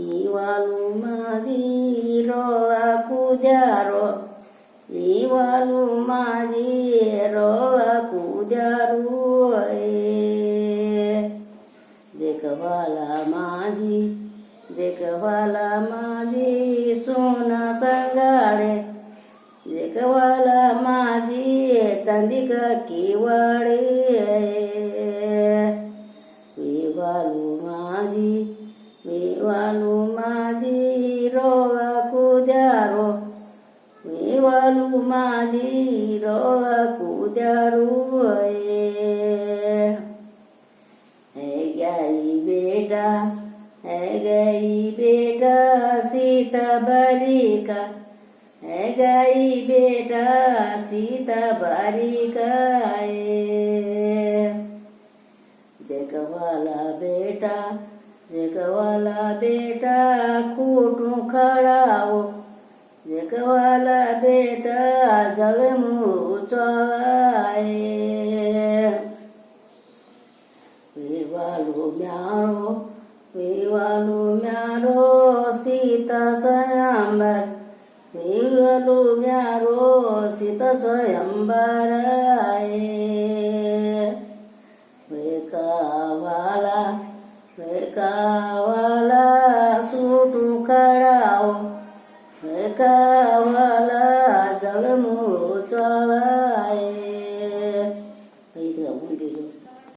ಈವಾಲು ಮಾಜಿ ರೋಳ ಕುದ್ಯಾರೋ ಈವಾಲು ಮಾಜಿ ರೋಳ ಕುದ್ಯಾರು जेकवाला माझी सोना संगाडे जेकवाला माझी चांदी का किवाडे विवालू माझी रोळा कुद्यारो विवालू माझी रोळा कुद्यारू है गई बेटा सीता बालिका है गई बेटा सीता बालिका जगवाला बेटा खूटू खड़ाओ जगवाला बेटा जलमू चलाए विवालू म्यारो सीता स्वयंवर विवालू म्यारो सीता स्वयंवर